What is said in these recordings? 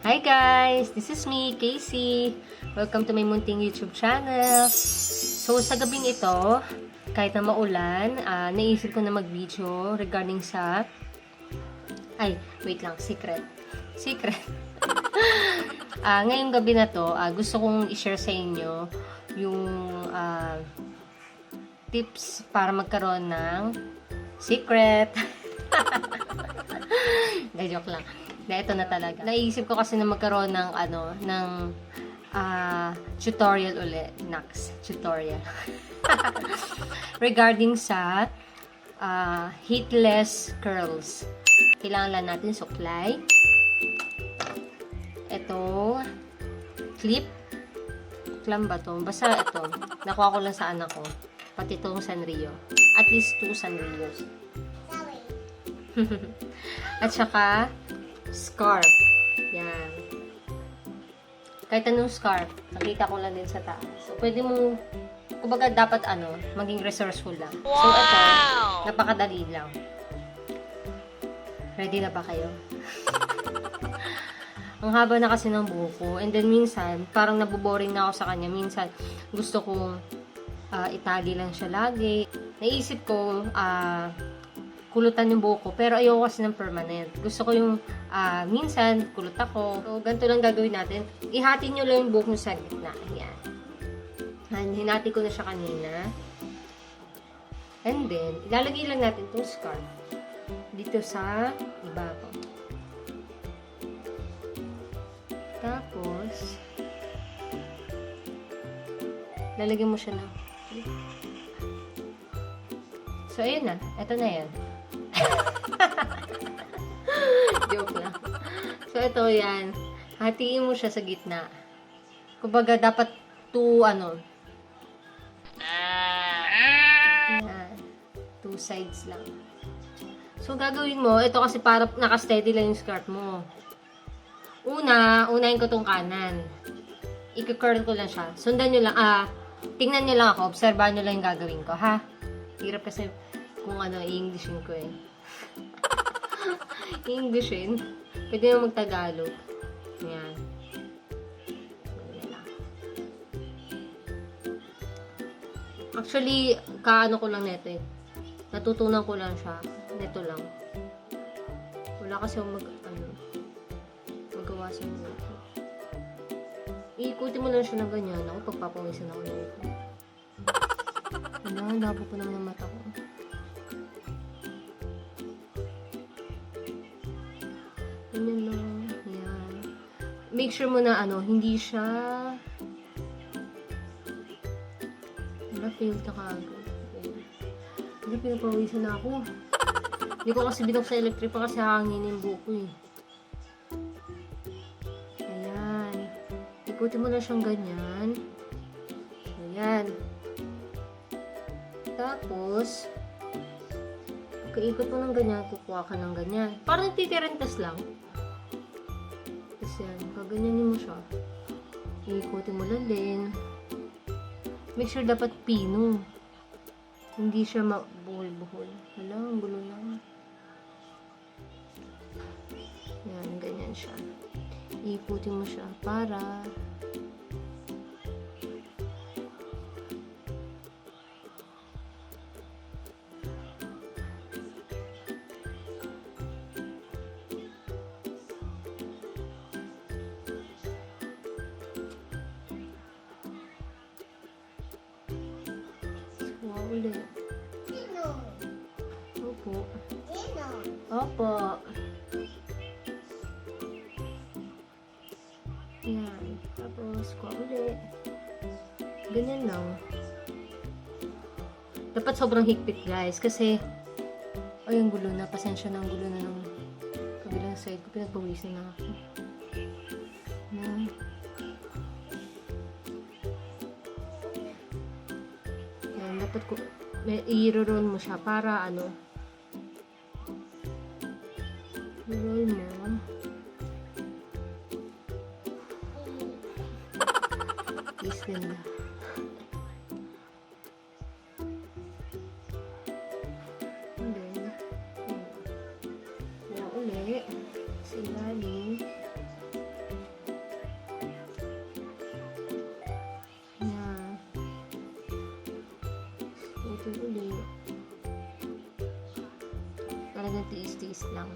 Hi guys! This is me, Casey. Welcome to my munting YouTube channel. So, sa gabing ito, kahit na maulan, naisip ko na mag-video regarding sa... Ay, wait lang, secret. Ngayong gabi na to, gusto kong i-share sa inyo yung tips para magkaroon ng secret. Joke lang. Na ito na talaga. Naisip ko kasi na magkaroon ng tutorial ulit. Tutorial. Regarding sa heatless curls. Kailangan lang natin supply. Ito, clip. Clam ba to? Basta ito. Nakuha ko lang sa anak ko. Pati itong Sanrio. At least 2 Sanrios. At saka, scarf. Yan. Kahit anong scarf, nakita ko lang din sa taas. So, pwede mo, kumbaga dapat maging resourceful lang. Wow! So, ito, napakadali lang. Ready na ba kayo? Ang haba na kasi ng buhok ko. And then, minsan, parang naboboring na ako sa kanya. Minsan, gusto kong itali lang siya lagi. Naisip ko, kulutan yung buhok ko. Pero ayoko kasi ng permanent. Gusto ko yung minsan, kulot ako. So, ganito lang gagawin natin. Ihati nyo lang yung buhok nyo sa gitna. Ayan. Hinati ko na siya kanina. And then, ilalagay lang natin itong scarf. Dito sa iba ko. Tapos, lalagyan mo siya na. So, ayun na. Ito na yan. Joke lang. So, ito yan. Hatiin mo siya sa gitna. Kumbaga, dapat ayan. 2 sides lang. So, gagawin mo, ito kasi para naka-steady lang yung skirt mo. Unahin ko tong kanan. I-curl ko lang siya. Sundan nyo lang, tingnan nyo lang ako, obserbahan nyo lang yung gagawin ko, ha? Hirap kasi kung i-Englishin ko eh. I-Englishin. Pwede mo mag-Tagalog. Ayan. Actually, kaano ko lang neto eh. Natutunan ko lang siya. Neto lang. Wala kasi akong magawa sa mga. Iikutin mo lang siya ng ganyan. Ako, pagpapawisan ako na ito. Labo ko naman ang mata ko. Ganyan lang. Yan. Make sure mo na hindi siya fail ka kagad. Hindi, pinapawisan na ako. Hindi ko kasi binok sa electric pa kasi hangin yung buko eh. Ayan. Ikutin mo na siyang ganyan. Ayan. Tapos, pagkaikot mo ng ganyan, kukuha ka ng ganyan. Parang titirentas lang. Tapos yan, kaganyanin mo siya. Ikutin mo lang din. Make sure dapat pino. Hindi siya mabuhol-buhol. Hala, ang gulo lang. Yan, ganyan siya. Ikutin mo siya para ulit. Opo. Opo. Yan. Tapos, kuha ulit. Ganyan lang. Dapat sobrang higpit, guys. Kasi, ay, ang gulo na. Pasensya na ang gulo na ng kabilang side ko. Pinagpawisan na ako. Yan. Dapat ko i-roll mo siya para roll mo. Is ganda. And then, uli sa ilalim. Tiis-tiis lang.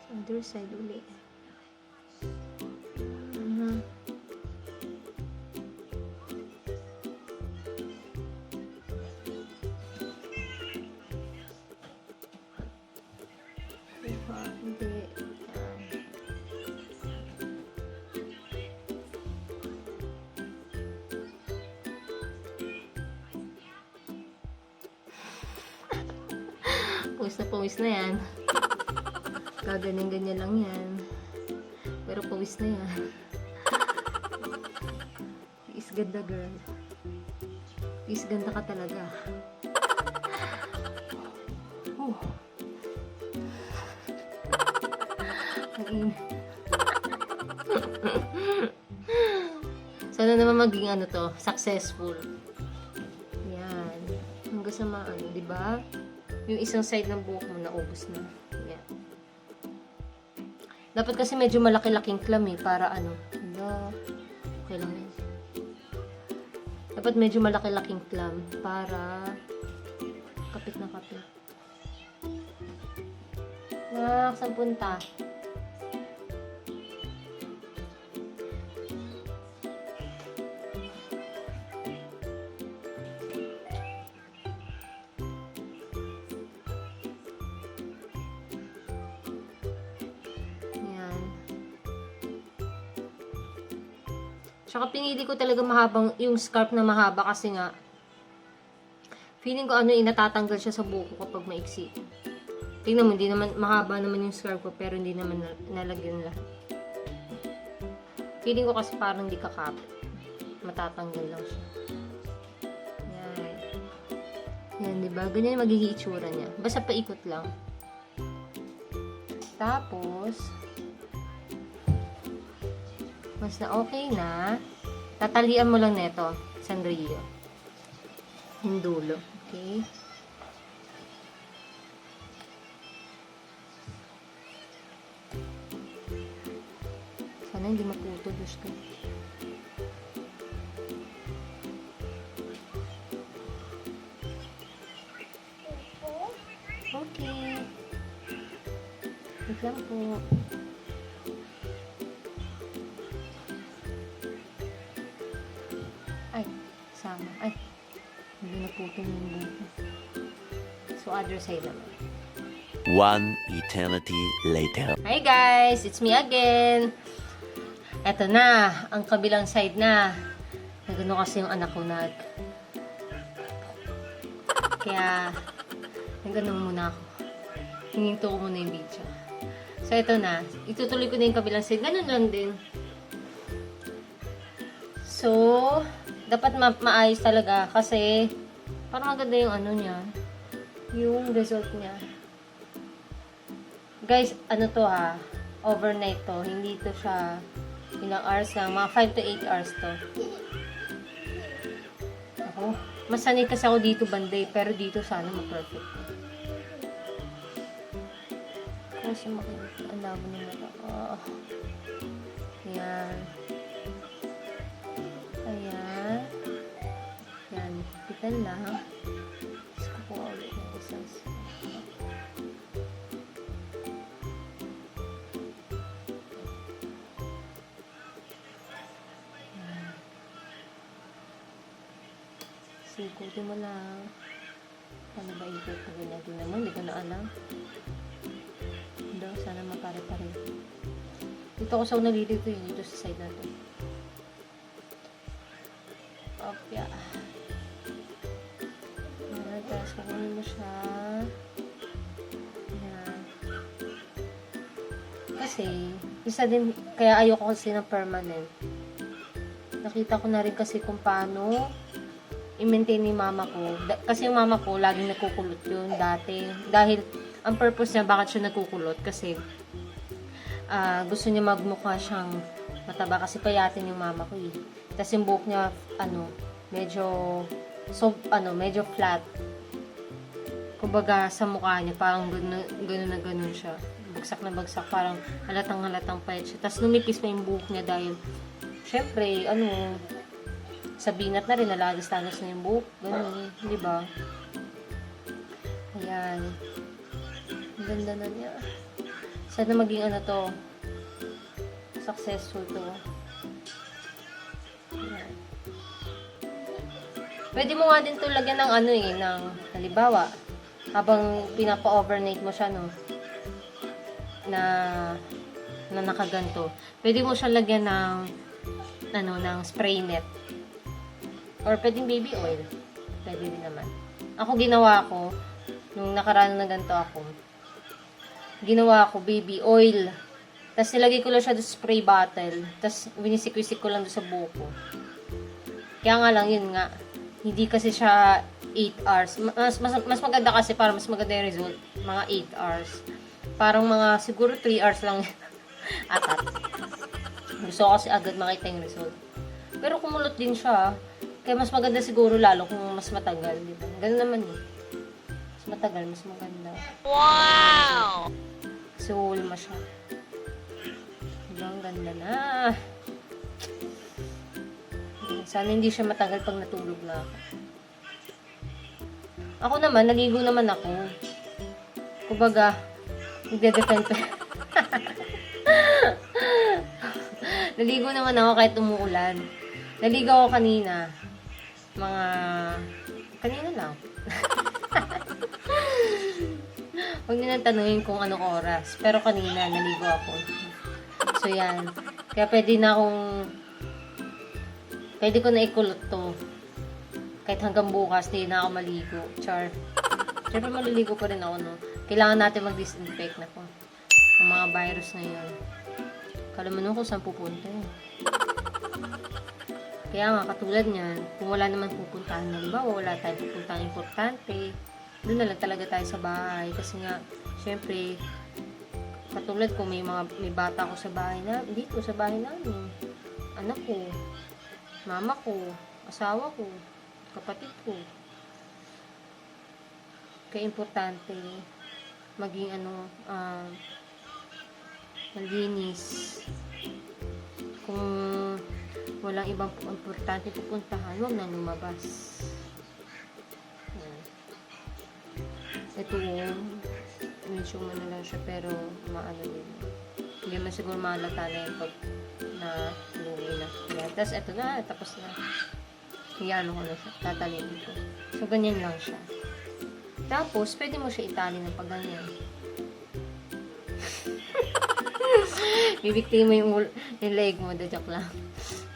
Sa other side ulit. Hindi. Pawis na yan. Ganyan lang yan. Pero pawis na yan. Is ganda, girl. Is ganda ka talaga. Sana naman maging ano to, successful. Yan. Hanggang sa maano, di ba? Yung isang side ng buhok mo naubos na. Yan. Dapat kasi medyo malaki-laking clam eh, para ano. Okay lang yan. Dapat medyo malaki-laking clam para kapit na kapit. Saan punta? Tsaka pinili ko talaga mahabang, yung scarf na mahaba kasi nga, feeling ko natatanggal siya sa buhok ko kapag maiksi. Tingnan mo, hindi naman, mahaba naman yung scarf ko, pero hindi naman nalagyan lahat. Feeling ko kasi parang hindi kakapit. Matatanggal lang siya. Yan. Yan, diba? Ganyan yung magiging itsura niya. Basta paikot lang. Tapos, mas na okay na, tatalian mo lang neto, sandrilyo. Yung dulo. Okay? Sana hindi maputo, Diyos ko. Okay. Wait lang po. Ay, sama. Ay, hindi naputol yung buko. So, other side naman. One eternity later. Hi guys! It's me again! Eto na, ang kabilang side na. Nagano kasi yung anak ko Kaya, nagano muna ako. Hininto ko muna yung video. So, eto na. Itutuloy ko na yung kabilang side. Ganun lang din. So, dapat maayos talaga kasi parang maganda yung niya, yung result niya. Guys, to overnight to, hindi to siya ilang hours lang, mga 5 to 8 hours to. Ako, masanay kasi ako dito banday, pero dito sana ma-perfect. Kasi makikita, ang labo ng mata. Yan. Ayan. Yan. Pitan lang. Tapos kukuha ulit ng isang sikutin mo lang. Paano ba ikot na ganyan naman? Hindi ko na alam. Hindi. Sana mapare-pare. Dito ko sa nalilito yun. Dito sa side na to. Opya. Ayan, tapos kukunin mo siya. Ayan. Kasi, isa din, kaya ayoko kasi ng permanent. Nakita ko na rin kasi kung paano i-maintain ni mama ko. Kasi yung mama ko, laging nagkukulot yun dati. Dahil, ang purpose niya, bakit siya nagkukulot? Kasi, gusto niya magmukha siyang mataba. Kasi payatin yung mama ko eh. Tapos yung buhok niya, medyo flat. Kumbaga, sa mukha niya, parang gano'n siya. Bagsak na bagsak, parang halatang payat siya. Tapos lumipis pa yung buhok niya dahil, syempre, sa binat na rin, nalagis-tagas na yung buhok. Gano'n, di ba? Yan. Ang ganda na niya. Sana maging ano to. Successful to. Yan. Pwede mo nga din to lagyan ng ano eh, ng halimbawa, habang pinapa-overnight mo siya, no, na nakaganto. Pwede mo siya lagyan ng ano, ng spray net. Or pwedeng baby oil. Pwede din naman. Ako ginawa ko, nung nakaraan na ganito ako, ginawa ko baby oil. Tapos nilagay ko lang siya doon sa spray bottle. Tapos winisik-wisik ko lang doon sa buko. Kaya nga lang, yun nga. Hindi kasi siya 8 hours. Mas maganda kasi, para mas maganda yung result. Mga 8 hours. Parang mga siguro 3 hours lang atat. Gusto ko kasi agad makita yung result. Pero kumulot din siya. Kaya mas maganda siguro lalo kung mas matagal. Diba? Ganun naman eh. Mas matagal, mas maganda. Wow! Kasi ulma siya. Diba? Ang ganda na. Sana hindi siya matagal pag natulog na ako. Ako naman, naligo naman ako. Kumbaga, nagde-defend pa. Naligo naman ako kahit umuulan. Naligo ako kanina. Kanina lang. Huwag nyo nang tanungin kung anong oras. Pero kanina, naligo ako. So, yan. Kaya pwede ko na ikulot to. Kahit hanggang bukas, hindi na ako maligo. Char. Siyempre, maliligo pa rin ako, no? Kailangan natin mag-disinfect na po. Ang mga virus na yun. Kala mo nun kung saan pupunta eh. Kaya nga, katulad niyan, kung wala naman pupuntahan, halimbawa, wala tayong pupuntahan importante, doon na lang talaga tayo sa bahay. Kasi nga, syempre, katulad kung may bata ko sa bahay na, dito sa bahay namin, anak ko, mama ko, asawa ko, kapatid ko. Kaya importante maging malinis. Kung walang ibang importante pupuntahan, huwag nang lumabas. Ito medyo lang siya, pero maano din. Hindi man siguro malata na yung pag na luwi na. Yan. Tapos ito na, tapos na. Iyano ko na siya, tatalin ko. So, ganyan lang siya. Tapos, pwede mo siya itali ng pag ganyan. Bibigtin mo yung leg mo, de joke lang.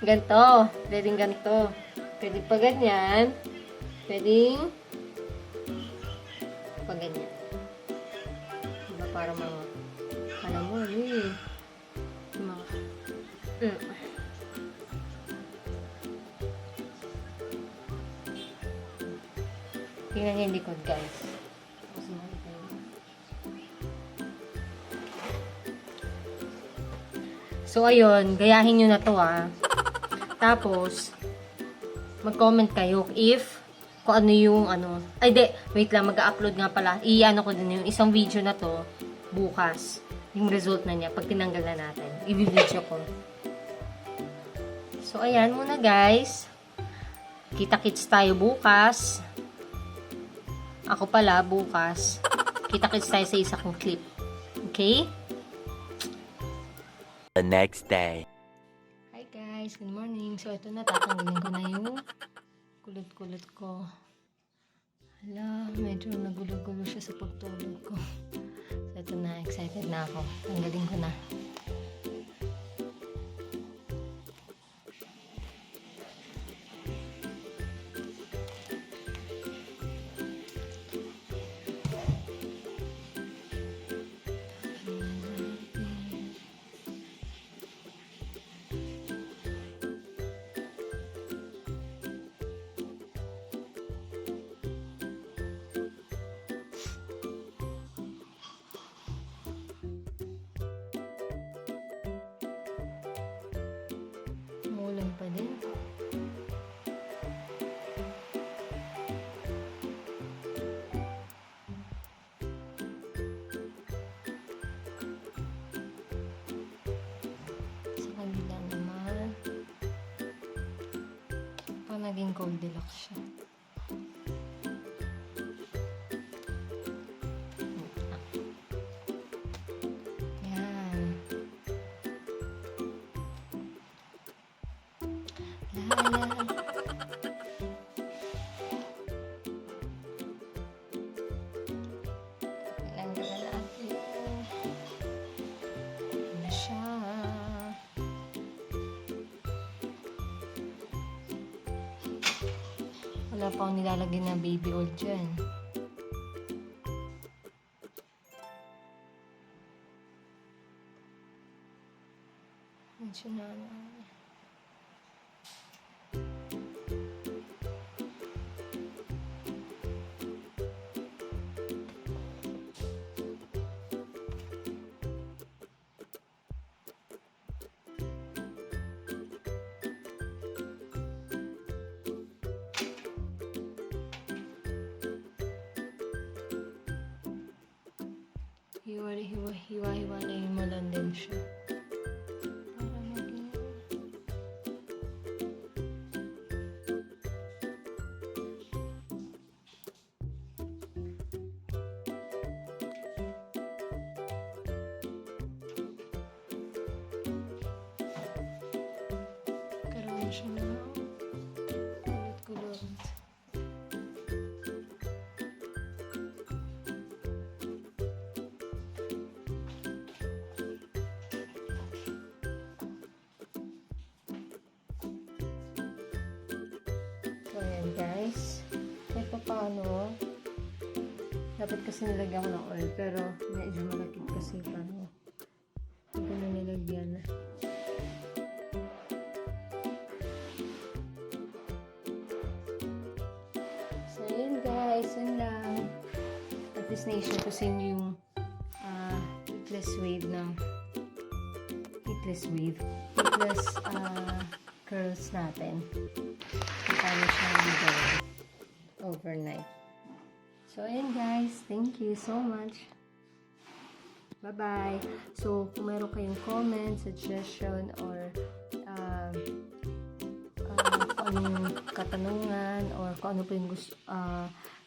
Ganto, pwedeng ganto. Pwede pa ganyan. Pwedeng pa ganyan. Diba para mga, alam mo, mga, tingnan niyo yung likod, guys. So, ayun. Gayahin nyo na to, ah. Tapos, mag-comment kayo kung ano yung, wait lang, mag-upload nga pala. I-ano ko din yung isang video na to, bukas. Yung result na niya, pag tinanggal na natin. I-video ko. So, ayan muna, guys. Kita-kits tayo bukas. Ako pala, bukas. Kita-kits tayo sa isa kong clip. Okay? The next day. Hi guys, good morning. So, ito na, tatanggalin ko na yung kulot-kulot ko. Hala, medyo nagulo-gulo siya sa pagtulog ko. So, ito na, excited na ako. Tanggalin ko na. Umulan pa din. Sa kanila naman, naging Goldilocks siya. Langgalan natin. Ayan na siya. Wala pa akong nilalagay na baby oil dyan. Ayan siya na. Hiwa-hiwalay mo lang din siya. Para maging... Karoon siya na kulot-kulot. So, ayan guys. Kahit pa paano, dapat kasi nilagyan ko ng oil, pero medyo malakit kasi paano. Hindi ko na nilagyan. So, ayan guys. Yun lang. At least na-share ko sa inyo yung heatless wave ng heatless curls natin. Paano siya gagawin overnight. So, ayan guys. Thank you so much. Bye-bye. So, kung meron kayong comment, suggestion, or kung anong katanungan, or kung ano pa yung gusto,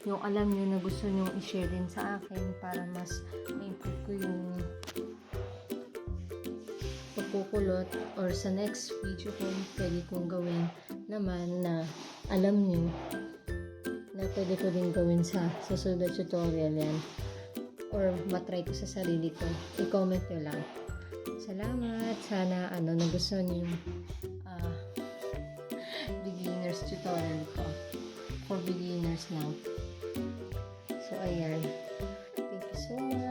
yung alam nyo na gusto nyo i-share din sa akin para mas ma-improve ko yung pagkukulot, or sa next video kung pwede kong gawin naman na alam nyo na pwede ko din gawin sa susunod na tutorial yan, or matry ko sa sarili ko, i-comment nyo lang. Salamat. Sana nagustuhan nyo yung beginners tutorial ko for beginners now. So ayan, thank you so much.